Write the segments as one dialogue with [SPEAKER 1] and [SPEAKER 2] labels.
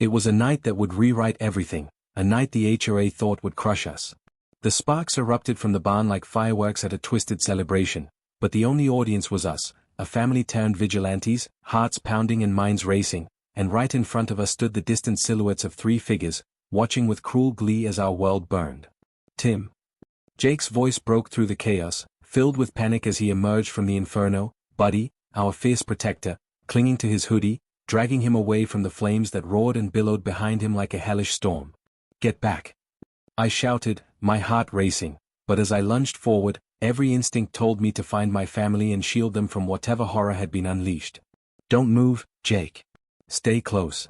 [SPEAKER 1] It was a night that would rewrite everything, a night the HOA thought would crush us. The sparks erupted from the barn like fireworks at a twisted celebration, but the only audience was us, a family turned vigilantes, hearts pounding and minds racing, and right in front of us stood the distant silhouettes of three figures, watching with cruel glee as our world burned. Tim. Jake's voice broke through the chaos, filled with panic as he emerged from the inferno. Buddy, our fierce protector, clinging to his hoodie, dragging him away from the flames that roared and billowed behind him like a hellish storm. Get back! I shouted, my heart racing, but as I lunged forward, every instinct told me to find my family and shield them from whatever horror had been unleashed. Don't move, Jake. Stay close.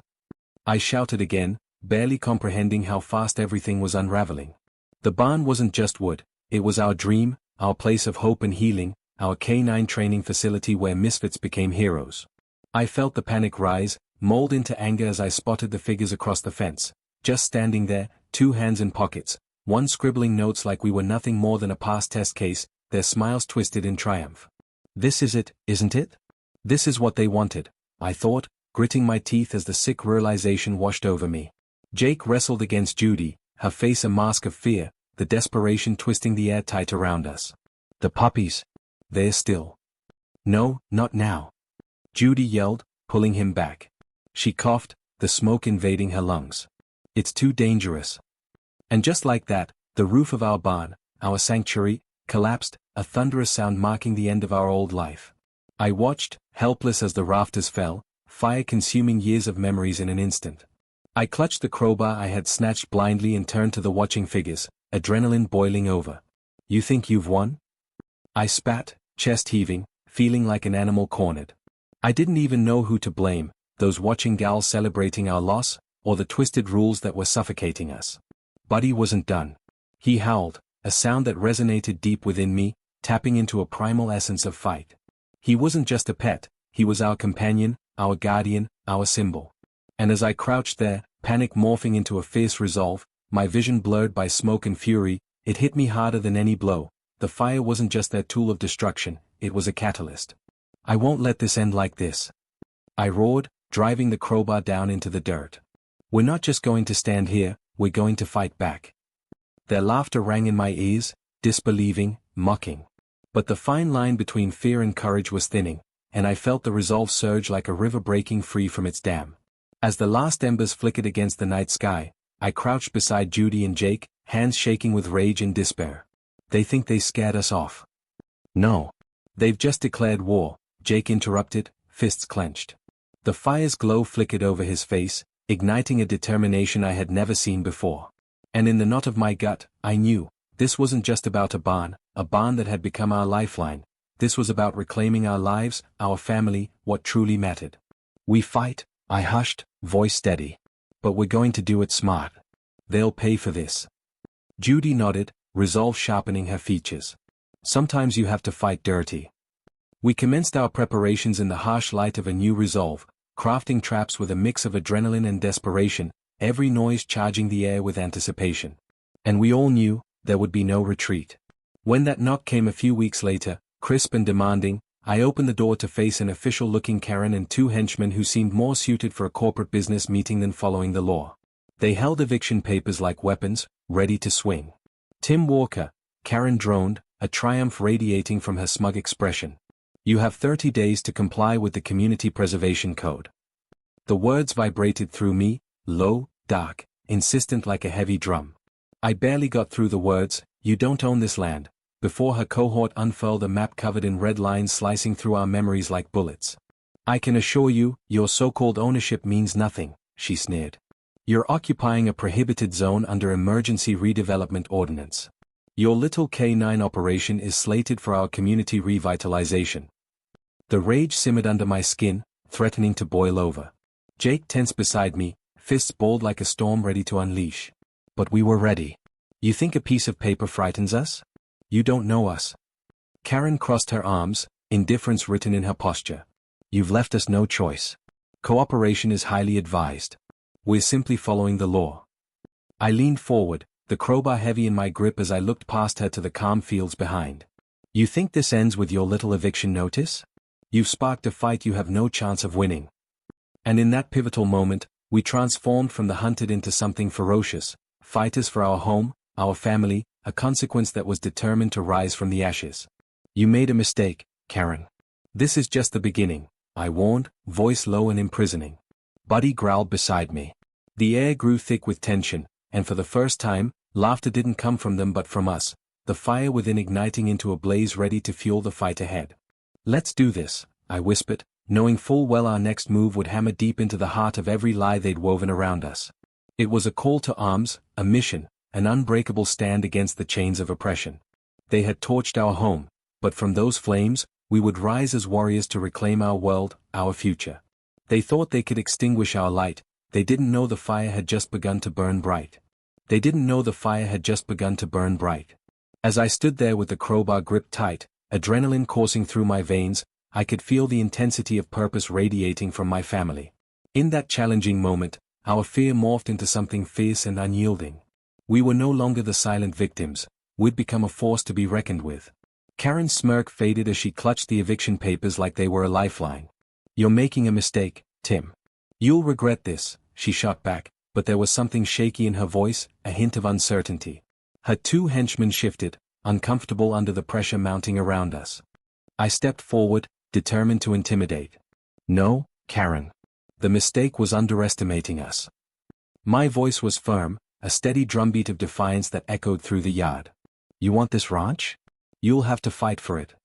[SPEAKER 1] I shouted again, barely comprehending how fast everything was unraveling. The barn wasn't just wood, it was our dream, our place of hope and healing, our K-9 training facility where misfits became heroes. I felt the panic rise, mold into anger as I spotted the figures across the fence, just standing there, two hands in pockets, one scribbling notes like we were nothing more than a past test case, their smiles twisted in triumph. This is it, isn't it? This is what they wanted, I thought, gritting my teeth as the sick realization washed over me. Jake wrestled against Judy, her face a mask of fear, the desperation twisting the air tight around us. The puppies. They're still. No, not now. Judy yelled, pulling him back. She coughed, the smoke invading her lungs. It's too dangerous. And just like that, the roof of our barn, our sanctuary, collapsed, a thunderous sound marking the end of our old life. I watched, helpless as the rafters fell, fire consuming years of memories in an instant. I clutched the crowbar I had snatched blindly and turned to the watching figures, adrenaline boiling over. You think you've won? I spat, chest heaving, feeling like an animal cornered. I didn't even know who to blame, those watching gals celebrating our loss, or the twisted rules that were suffocating us. Buddy wasn't done. He howled, a sound that resonated deep within me, tapping into a primal essence of fight. He wasn't just a pet, he was our companion, our guardian, our symbol. And as I crouched there, panic morphing into a fierce resolve, my vision blurred by smoke and fury, it hit me harder than any blow. The fire wasn't just their tool of destruction, it was a catalyst. I won't let this end like this. I roared, driving the crowbar down into the dirt. We're not just going to stand here, we're going to fight back. Their laughter rang in my ears, disbelieving, mocking. But the fine line between fear and courage was thinning, and I felt the resolve surge like a river breaking free from its dam. As the last embers flickered against the night sky, I crouched beside Judy and Jake, hands shaking with rage and despair. They think they scared us off. No. They've just declared war, Jake interrupted, fists clenched. The fire's glow flickered over his face, igniting a determination I had never seen before. And in the knot of my gut, I knew, this wasn't just about a barn that had become our lifeline. This was about reclaiming our lives, our family, what truly mattered. We fight, I hushed, voice steady. But we're going to do it smart. They'll pay for this. Judy nodded, resolve sharpening her features. Sometimes you have to fight dirty. We commenced our preparations in the harsh light of a new resolve, crafting traps with a mix of adrenaline and desperation, every noise charging the air with anticipation. And we all knew, there would be no retreat. When that knock came a few weeks later, crisp and demanding, I opened the door to face an official-looking Karen and two henchmen who seemed more suited for a corporate business meeting than following the law. They held eviction papers like weapons, ready to swing. Tim Walker, Karen droned, a triumph radiating from her smug expression. You have 30 days to comply with the Community Preservation Code. The words vibrated through me, low, dark, insistent like a heavy drum. I barely got through the words, you don't own this land, before her cohort unfurled a map covered in red lines slicing through our memories like bullets. I can assure you, your so-called ownership means nothing, she sneered. You're occupying a prohibited zone under Emergency Redevelopment Ordinance. Your little K-9 operation is slated for our community revitalization. The rage simmered under my skin, threatening to boil over. Jake tensed beside me, fists balled like a storm ready to unleash. But we were ready. You think a piece of paper frightens us? You don't know us. Karen crossed her arms, indifference written in her posture. You've left us no choice. Cooperation is highly advised. We're simply following the law. I leaned forward, the crowbar heavy in my grip as I looked past her to the calm fields behind. You think this ends with your little eviction notice? You've sparked a fight you have no chance of winning. And in that pivotal moment, We transformed from the hunted into something ferocious, fighters for our home, our family, a consequence that was determined to rise from the ashes. You made a mistake, Karen. This is just the beginning, I warned, voice low and imprisoning. Buddy growled beside me. The air grew thick with tension, and for the first time, laughter didn't come from them but from us, the fire within igniting into a blaze ready to fuel the fight ahead. Let's do this, I whispered, knowing full well our next move would hammer deep into the heart of every lie they'd woven around us. It was a call to arms, a mission, an unbreakable stand against the chains of oppression. They had torched our home, but from those flames, we would rise as warriors to reclaim our world, our future. They thought they could extinguish our light, they didn't know the fire had just begun to burn bright. They didn't know the fire had just begun to burn bright. As I stood there with the crowbar gripped tight, adrenaline coursing through my veins, I could feel the intensity of purpose radiating from my family. In that challenging moment, our fear morphed into something fierce and unyielding. We were no longer the silent victims, we'd become a force to be reckoned with. Karen's smirk faded as she clutched the eviction papers like they were a lifeline. You're making a mistake, Tim. You'll regret this, she shot back, but there was something shaky in her voice, a hint of uncertainty. Her two henchmen shifted, uncomfortable under the pressure mounting around us. I stepped forward, determined to intimidate. No, Karen. The mistake was underestimating us. My voice was firm, a steady drumbeat of defiance that echoed through the yard. You want this ranch? You'll have to fight for it.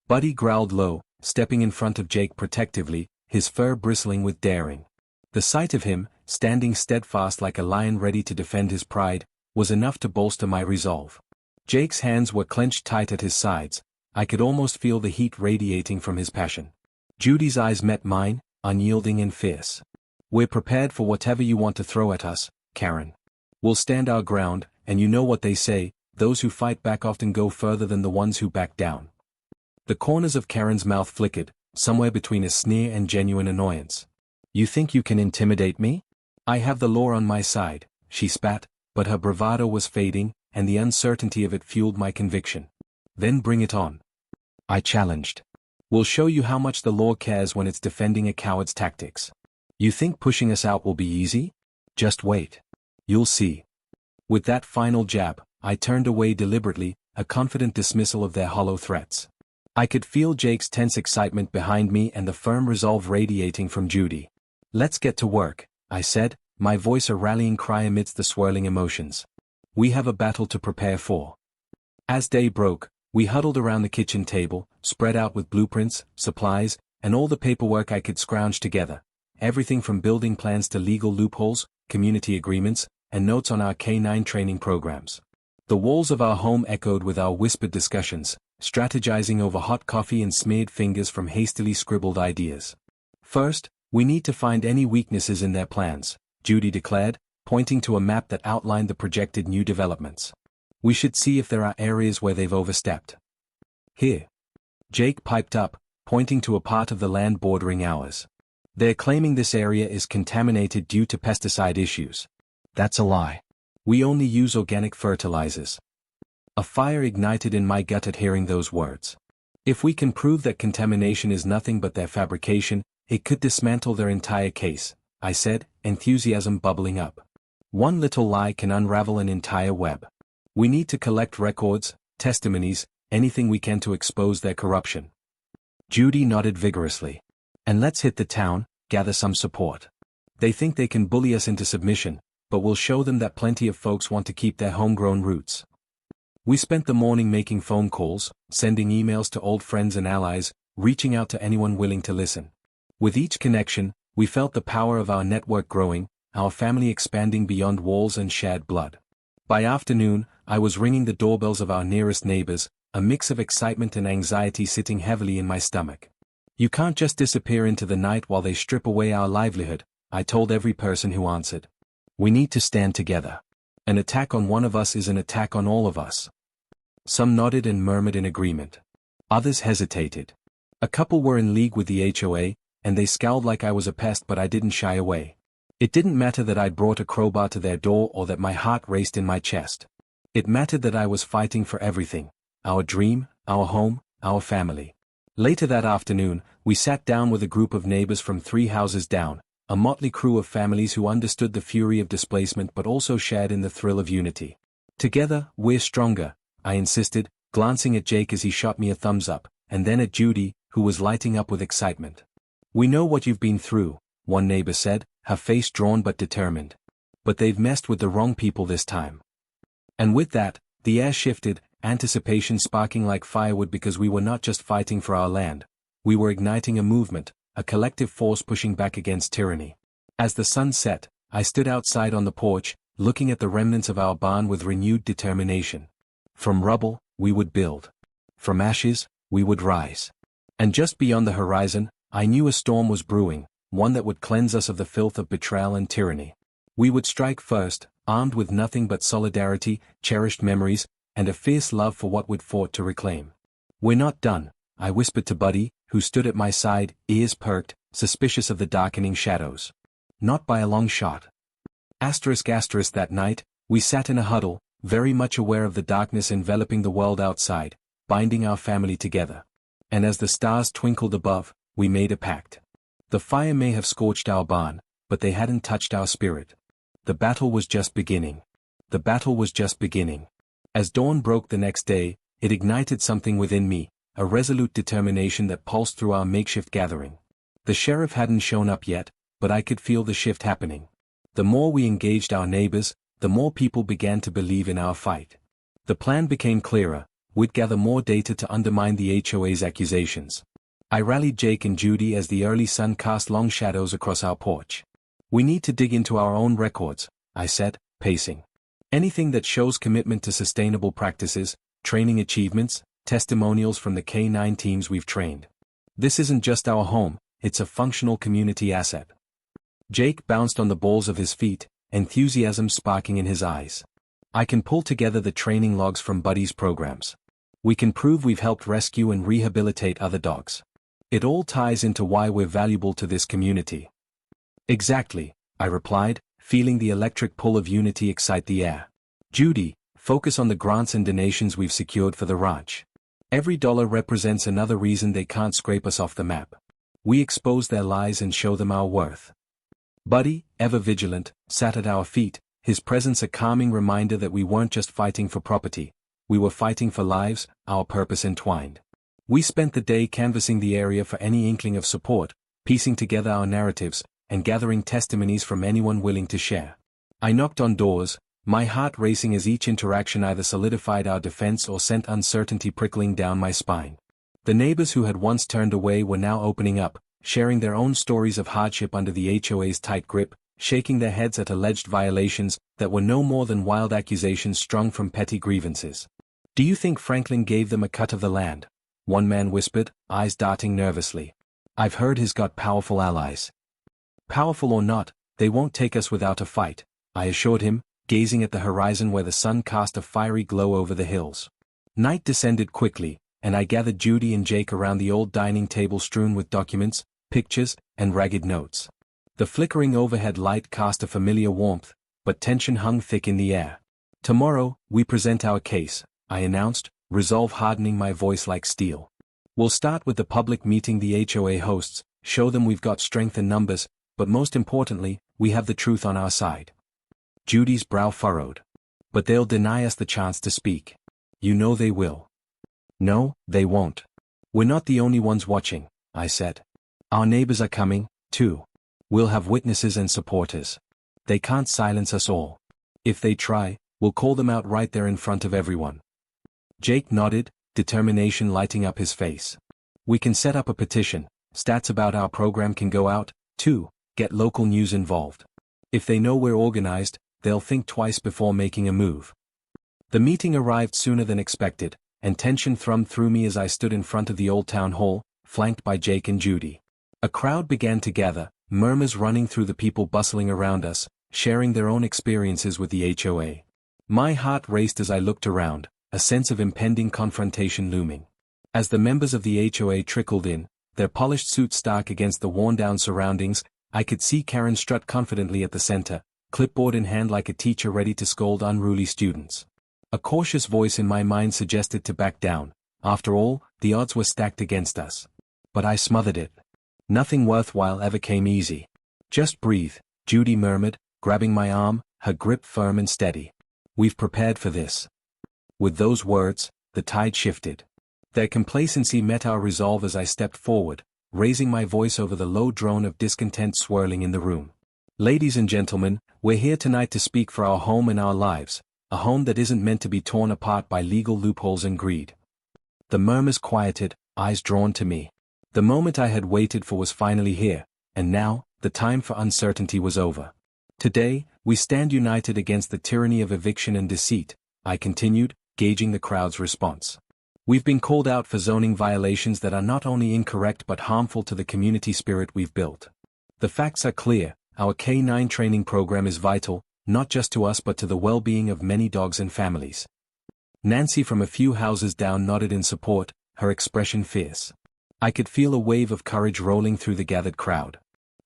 [SPEAKER 1] Buddy growled low, stepping in front of Jake protectively, his fur bristling with daring. The sight of him, standing steadfast like a lion ready to defend his pride, was enough to bolster my resolve. Jake's hands were clenched tight at his sides, I could almost feel the heat radiating from his passion. Judy's eyes met mine, unyielding and fierce. We're prepared for whatever you want to throw at us, Karen. We'll stand our ground, and you know what they say, those who fight back often go further than the ones who back down. The corners of Karen's mouth flickered, somewhere between a sneer and genuine annoyance. You think you can intimidate me? I have the law on my side, she spat, but her bravado was fading, and the uncertainty of it fueled my conviction. Then bring it on. I challenged. We'll show you how much the law cares when it's defending a coward's tactics. You think pushing us out will be easy? Just wait. You'll see. With that final jab, I turned away deliberately, a confident dismissal of their hollow threats. I could feel Jake's tense excitement behind me and the firm resolve radiating from Judy. Let's get to work, I said, my voice a rallying cry amidst the swirling emotions. We have a battle to prepare for. As day broke, we huddled around the kitchen table, spread out with blueprints, supplies, and all the paperwork I could scrounge together. Everything from building plans to legal loopholes, community agreements, and notes on our K-9 training programs. The walls of our home echoed with our whispered discussions, strategizing over hot coffee and smeared fingers from hastily scribbled ideas. First, we need to find any weaknesses in their plans, Judy declared, pointing to a map that outlined the projected new developments. We should see if there are areas where they've overstepped. Here. Jake piped up, pointing to a part of the land bordering ours. They're claiming this area is contaminated due to pesticide issues. That's a lie. We only use organic fertilizers. A fire ignited in my gut at hearing those words. If we can prove that contamination is nothing but their fabrication, it could dismantle their entire case, I said, enthusiasm bubbling up. One little lie can unravel an entire web. We need to collect records, testimonies, anything we can to expose their corruption. Judy nodded vigorously. And let's hit the town, gather some support. They think they can bully us into submission, but we'll show them that plenty of folks want to keep their homegrown roots. We spent the morning making phone calls, sending emails to old friends and allies, reaching out to anyone willing to listen. With each connection, we felt the power of our network growing, our family expanding beyond walls and shared blood. By afternoon, I was ringing the doorbells of our nearest neighbors, a mix of excitement and anxiety sitting heavily in my stomach. You can't just disappear into the night while they strip away our livelihood, I told every person who answered. We need to stand together. An attack on one of us is an attack on all of us. Some nodded and murmured in agreement. Others hesitated. A couple were in league with the HOA, and they scowled like I was a pest, but I didn't shy away. It didn't matter that I'd brought a crowbar to their door or that my heart raced in my chest. It mattered that I was fighting for everything. Our dream, our home, our family. Later that afternoon, we sat down with a group of neighbors from 3 houses down, a motley crew of families who understood the fury of displacement but also shared in the thrill of unity. Together, we're stronger, I insisted, glancing at Jake as he shot me a thumbs up, and then at Judy, who was lighting up with excitement. We know what you've been through, one neighbor said, her face drawn but determined. But they've messed with the wrong people this time. And with that, the air shifted, anticipation sparking like firewood because we were not just fighting for our land. We were igniting a movement, a collective force pushing back against tyranny. As the sun set, I stood outside on the porch, looking at the remnants of our barn with renewed determination. From rubble, we would build. From ashes, we would rise. And just beyond the horizon, I knew a storm was brewing, one that would cleanse us of the filth of betrayal and tyranny. We would strike first, armed with nothing but solidarity, cherished memories, and a fierce love for what we'd fought to reclaim. We're not done, I whispered to Buddy, who stood at my side, ears perked, suspicious of the darkening shadows. Not by a long shot. Asterisk that night, we sat in a huddle, very much aware of the darkness enveloping the world outside, binding our family together. And as the stars twinkled above, we made a pact. The fire may have scorched our barn, but they hadn't touched our spirit. The battle was just beginning. The battle was just beginning. As dawn broke the next day, it ignited something within me, a resolute determination that pulsed through our makeshift gathering. The sheriff hadn't shown up yet, but I could feel the shift happening. The more we engaged our neighbors, the more people began to believe in our fight. The plan became clearer. We'd gather more data to undermine the HOA's accusations. I rallied Jake and Judy as the early sun cast long shadows across our porch. We need to dig into our own records, I said, pacing. Anything that shows commitment to sustainable practices, training achievements, testimonials from the K-9 teams we've trained. This isn't just our home, it's a functional community asset. Jake bounced on the balls of his feet, enthusiasm sparking in his eyes. I can pull together the training logs from Buddy's programs. We can prove we've helped rescue and rehabilitate other dogs. It all ties into why we're valuable to this community. Exactly, I replied, feeling the electric pull of unity excite the air. Judy, focus on the grants and donations we've secured for the ranch. Every dollar represents another reason they can't scrape us off the map. We expose their lies and show them our worth. Buddy, ever vigilant, sat at our feet, his presence a calming reminder that we weren't just fighting for property. We were fighting for lives, our purpose entwined. We spent the day canvassing the area for any inkling of support, piecing together our narratives, and gathering testimonies from anyone willing to share. I knocked on doors, my heart racing as each interaction either solidified our defense or sent uncertainty prickling down my spine. The neighbors who had once turned away were now opening up, sharing their own stories of hardship under the HOA's tight grip, shaking their heads at alleged violations that were no more than wild accusations strung from petty grievances. Do you think Franklin gave them a cut of the land? One man whispered, eyes darting nervously. I've heard he's got powerful allies. Powerful or not, they won't take us without a fight, I assured him, gazing at the horizon where the sun cast a fiery glow over the hills. Night descended quickly, and I gathered Judy and Jake around the old dining table strewn with documents, pictures, and ragged notes. The flickering overhead light cast a familiar warmth, but tension hung thick in the air. Tomorrow, we present our case, I announced, resolve hardening my voice like steel. We'll start with the public meeting the HOA hosts, show them we've got strength in numbers, but most importantly, we have the truth on our side. Judy's brow furrowed. But they'll deny us the chance to speak. You know they will. No, they won't. We're not the only ones watching, I said. Our neighbors are coming, too. We'll have witnesses and supporters. They can't silence us all. If they try, we'll call them out right there in front of everyone. Jake nodded, determination lighting up his face. We can set up a petition, stats about our program can go out, too, get local news involved. If they know we're organized, they'll think twice before making a move. The meeting arrived sooner than expected, and tension thrummed through me as I stood in front of the old town hall, flanked by Jake and Judy. A crowd began to gather, murmurs running through the people bustling around us, sharing their own experiences with the HOA. My heart raced as I looked around, a sense of impending confrontation looming. As the members of the HOA trickled in, their polished suits stark against the worn-down surroundings, I could see Karen strut confidently at the center, clipboard in hand like a teacher ready to scold unruly students. A cautious voice in my mind suggested to back down. After all, the odds were stacked against us. But I smothered it. Nothing worthwhile ever came easy. Just breathe, Judy murmured, grabbing my arm, her grip firm and steady. We've prepared for this. With those words, the tide shifted. Their complacency met our resolve as I stepped forward, raising my voice over the low drone of discontent swirling in the room. Ladies and gentlemen, we're here tonight to speak for our home and our lives, a home that isn't meant to be torn apart by legal loopholes and greed. The murmurs quieted, eyes drawn to me. The moment I had waited for was finally here, and now, the time for uncertainty was over. Today, we stand united against the tyranny of eviction and deceit, I continued, gauging the crowd's response. We've been called out for zoning violations that are not only incorrect but harmful to the community spirit we've built. The facts are clear, our K9 training program is vital, not just to us but to the well-being of many dogs and families. Nancy from a few houses down nodded in support, her expression fierce. I could feel a wave of courage rolling through the gathered crowd.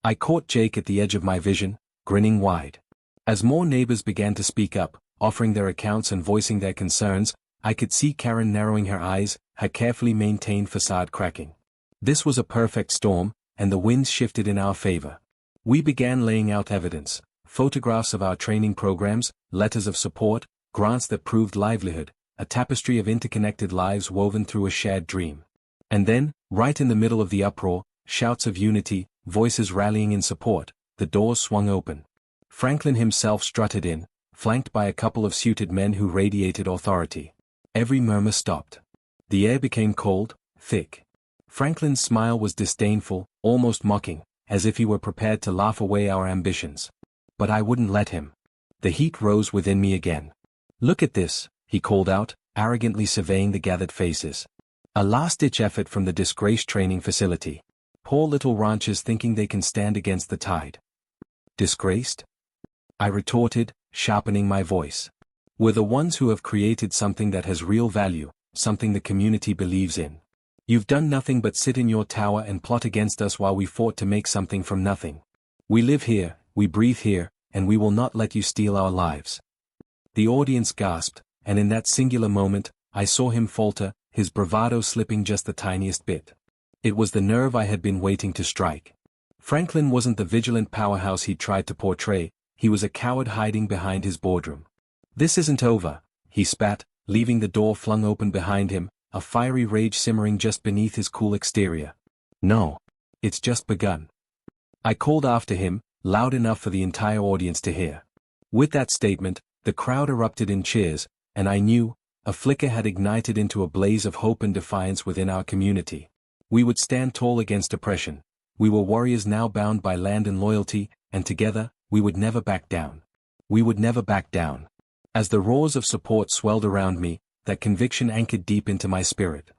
[SPEAKER 1] I caught Jake at the edge of my vision, grinning wide. As more neighbors began to speak up, offering their accounts and voicing their concerns, I could see Karen narrowing her eyes, her carefully maintained facade cracking. This was a perfect storm, and the winds shifted in our favor. We began laying out evidence, photographs of our training programs, letters of support, grants that proved livelihood, a tapestry of interconnected lives woven through a shared dream. And then, right in the middle of the uproar, shouts of unity, voices rallying in support, the doors swung open. Franklin himself strutted in, flanked by a couple of suited men who radiated authority. Every murmur stopped. The air became cold, thick. Franklin's smile was disdainful, almost mocking, as if he were prepared to laugh away our ambitions. But I wouldn't let him. The heat rose within me again. Look at this, he called out, arrogantly surveying the gathered faces. A last-ditch effort from the disgraced training facility. Poor little ranchers thinking they can stand against the tide. Disgraced? I retorted, sharpening my voice. We're the ones who have created something that has real value, something the community believes in. You've done nothing but sit in your tower and plot against us while we fought to make something from nothing. We live here, we breathe here, and we will not let you steal our lives. The audience gasped, and in that singular moment, I saw him falter, his bravado slipping just the tiniest bit. It was the nerve I had been waiting to strike. Franklin wasn't the vigilant powerhouse he tried to portray, he was a coward hiding behind his boardroom. This isn't over, he spat, leaving the door flung open behind him, a fiery rage simmering just beneath his cool exterior. No. It's just begun. I called after him, loud enough for the entire audience to hear. With that statement, the crowd erupted in cheers, and I knew, a flicker had ignited into a blaze of hope and defiance within our community. We would stand tall against oppression. We were warriors now bound by land and loyalty, and together, we would never back down. We would never back down. As the roars of support swelled around me, that conviction anchored deep into my spirit.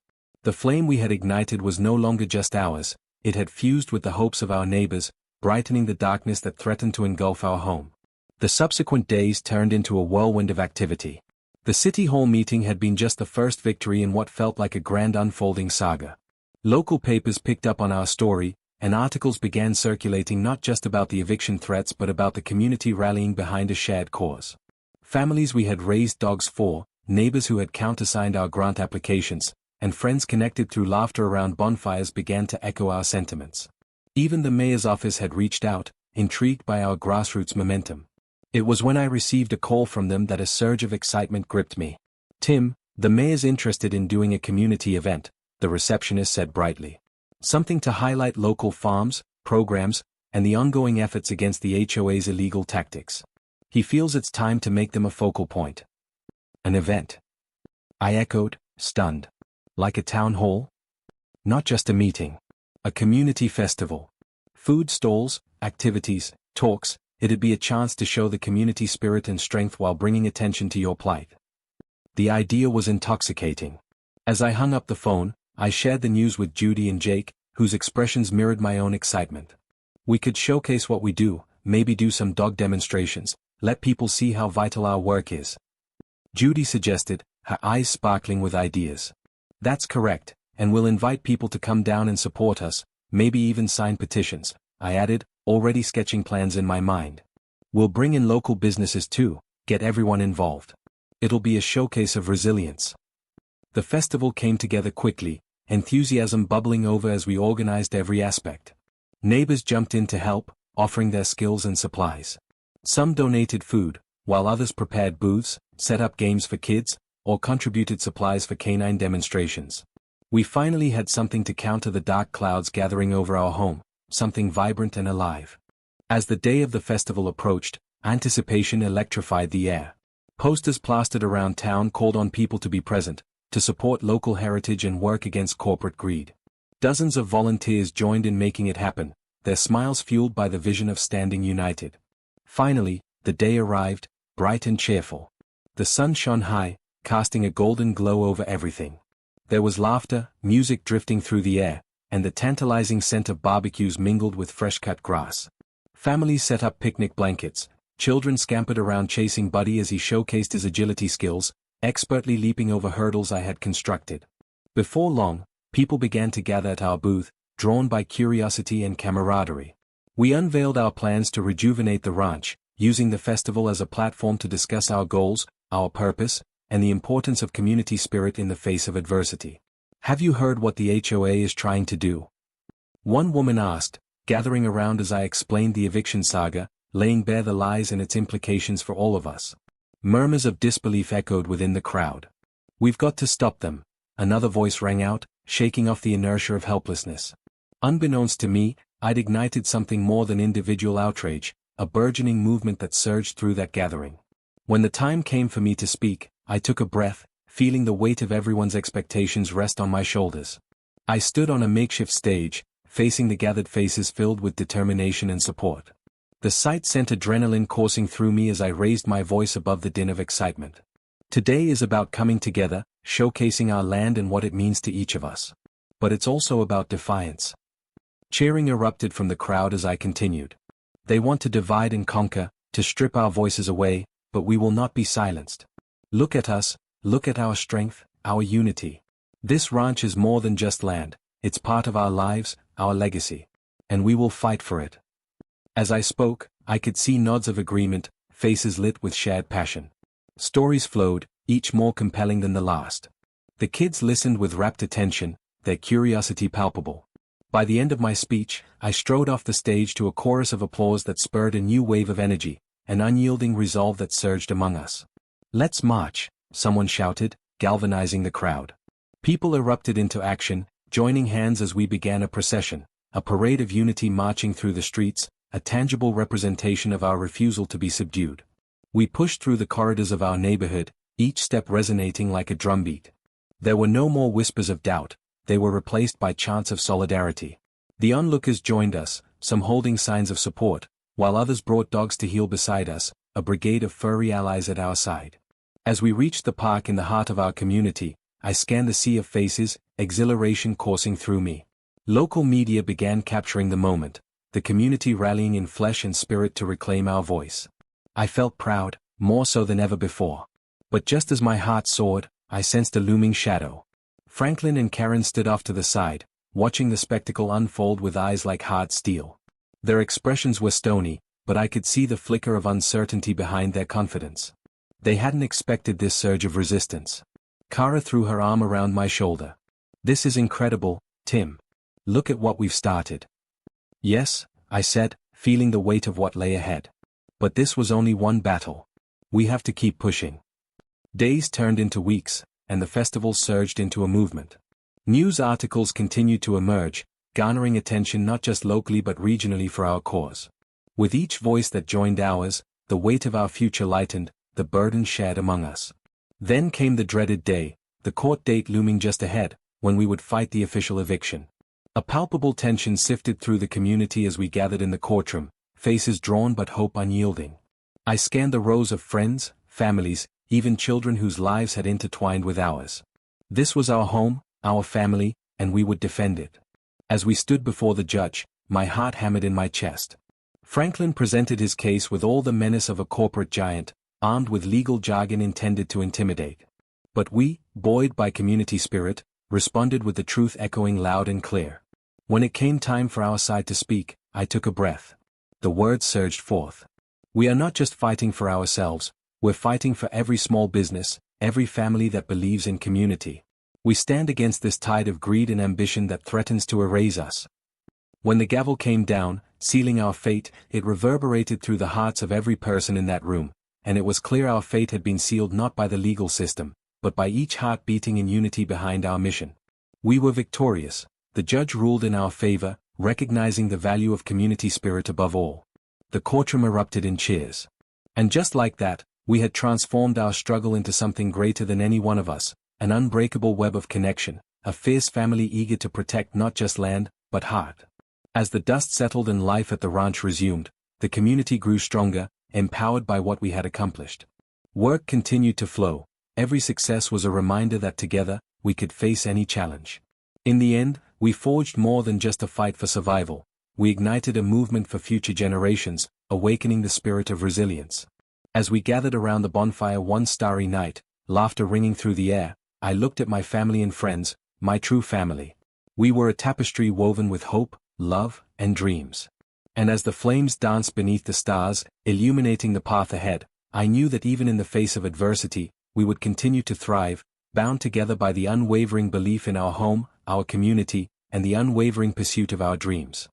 [SPEAKER 1] The flame we had ignited was no longer just ours, it had fused with the hopes of our neighbors, brightening the darkness that threatened to engulf our home. The subsequent days turned into a whirlwind of activity. The City Hall meeting had been just the first victory in what felt like a grand unfolding saga. Local papers picked up on our story, and articles began circulating not just about the eviction threats but about the community rallying behind a shared cause. Families we had raised dogs for, neighbors who had countersigned our grant applications, and friends connected through laughter around bonfires began to echo our sentiments. Even the mayor's office had reached out, intrigued by our grassroots momentum. It was when I received a call from them that a surge of excitement gripped me. "Tim, the mayor's interested in doing a community event," the receptionist said brightly. "Something to highlight local farms, programs, and the ongoing efforts against the HOA's illegal tactics. He feels it's time to make them a focal point." An event? I echoed, stunned. Like a town hall? Not just a meeting. A community festival. Food stalls, activities, talks, it'd be a chance to show the community spirit and strength while bringing attention to your plight. The idea was intoxicating. As I hung up the phone, I shared the news with Judy and Jake, whose expressions mirrored my own excitement. We could showcase what we do, maybe do some dog demonstrations, let people see how vital our work is. Judy suggested, her eyes sparkling with ideas. "That's correct, and we'll invite people to come down and support us, maybe even sign petitions," I added, already sketching plans in my mind. "We'll bring in local businesses too, get everyone involved. It'll be a showcase of resilience." The festival came together quickly, enthusiasm bubbling over as we organized every aspect. Neighbors jumped in to help, offering their skills and supplies. Some donated food, while others prepared booths, set up games for kids, or contributed supplies for canine demonstrations. We finally had something to counter the dark clouds gathering over our home, something vibrant and alive. As the day of the festival approached, anticipation electrified the air. Posters plastered around town called on people to be present, to support local heritage and work against corporate greed. Dozens of volunteers joined in making it happen, their smiles fueled by the vision of standing united. Finally, the day arrived, bright and cheerful. The sun shone high, casting a golden glow over everything. There was laughter, music drifting through the air, and the tantalizing scent of barbecues mingled with fresh-cut grass. Families set up picnic blankets, children scampered around chasing Buddy as he showcased his agility skills, expertly leaping over hurdles I had constructed. Before long, people began to gather at our booth, drawn by curiosity and camaraderie. We unveiled our plans to rejuvenate the ranch, using the festival as a platform to discuss our goals, our purpose, and the importance of community spirit in the face of adversity. "Have you heard what the HOA is trying to do?" one woman asked, gathering around as I explained the eviction saga, laying bare the lies and its implications for all of us. Murmurs of disbelief echoed within the crowd. "We've got to stop them," another voice rang out, shaking off the inertia of helplessness. Unbeknownst to me, I'd ignited something more than individual outrage, a burgeoning movement that surged through that gathering. When the time came for me to speak, I took a breath, feeling the weight of everyone's expectations rest on my shoulders. I stood on a makeshift stage, facing the gathered faces filled with determination and support. The sight sent adrenaline coursing through me as I raised my voice above the din of excitement. Today is about coming together, showcasing our land and what it means to each of us. But it's also about defiance. Cheering erupted from the crowd as I continued. They want to divide and conquer, to strip our voices away, but we will not be silenced. Look at us, look at our strength, our unity. This ranch is more than just land, it's part of our lives, our legacy. And we will fight for it. As I spoke, I could see nods of agreement, faces lit with shared passion. Stories flowed, each more compelling than the last. The kids listened with rapt attention, their curiosity palpable. By the end of my speech, I strode off the stage to a chorus of applause that spurred a new wave of energy, an unyielding resolve that surged among us. "Let's march," someone shouted, galvanizing the crowd. People erupted into action, joining hands as we began a procession, a parade of unity marching through the streets, a tangible representation of our refusal to be subdued. We pushed through the corridors of our neighborhood, each step resonating like a drumbeat. There were no more whispers of doubt, they were replaced by chants of solidarity. The onlookers joined us, some holding signs of support, while others brought dogs to heel beside us, a brigade of furry allies at our side. As we reached the park in the heart of our community, I scanned the sea of faces, exhilaration coursing through me. Local media began capturing the moment, the community rallying in flesh and spirit to reclaim our voice. I felt proud, more so than ever before. But just as my heart soared, I sensed a looming shadow. Franklin and Karen stood off to the side, watching the spectacle unfold with eyes like hard steel. Their expressions were stony, but I could see the flicker of uncertainty behind their confidence. They hadn't expected this surge of resistance. Kara threw her arm around my shoulder. "This is incredible, Tim. Look at what we've started." "Yes," I said, feeling the weight of what lay ahead. "But this was only one battle. We have to keep pushing." Days turned into weeks, and the festival surged into a movement. News articles continued to emerge, garnering attention not just locally but regionally for our cause. With each voice that joined ours, the weight of our future lightened, the burden shared among us. Then came the dreaded day, the court date looming just ahead, when we would fight the official eviction. A palpable tension sifted through the community as we gathered in the courtroom, faces drawn but hope unyielding. I scanned the rows of friends, families, even children whose lives had intertwined with ours. This was our home, our family, and we would defend it. As we stood before the judge, my heart hammered in my chest. Franklin presented his case with all the menace of a corporate giant, armed with legal jargon intended to intimidate. But we, buoyed by community spirit, responded with the truth echoing loud and clear. When it came time for our side to speak, I took a breath. The words surged forth. "We are not just fighting for ourselves, we're fighting for every small business, every family that believes in community. We stand against this tide of greed and ambition that threatens to erase us." When the gavel came down, sealing our fate. It reverberated through the hearts of every person in that room, and it was clear our fate had been sealed not by the legal system, but by each heart beating in unity behind our mission. We were victorious. The judge ruled in our favor, recognizing the value of community spirit above all. The courtroom erupted in cheers. And just like that, we had transformed our struggle into something greater than any one of us, an unbreakable web of connection, a fierce family eager to protect not just land, but heart. As the dust settled and life at the ranch resumed, the community grew stronger, empowered by what we had accomplished. Work continued to flow. Every success was a reminder that together, we could face any challenge. In the end, we forged more than just a fight for survival. We ignited a movement for future generations, awakening the spirit of resilience. As we gathered around the bonfire one starry night, laughter ringing through the air, I looked at my family and friends, my true family. We were a tapestry woven with hope, love, and dreams. And as the flames danced beneath the stars, illuminating the path ahead, I knew that even in the face of adversity, we would continue to thrive, bound together by the unwavering belief in our home, our community, and the unwavering pursuit of our dreams.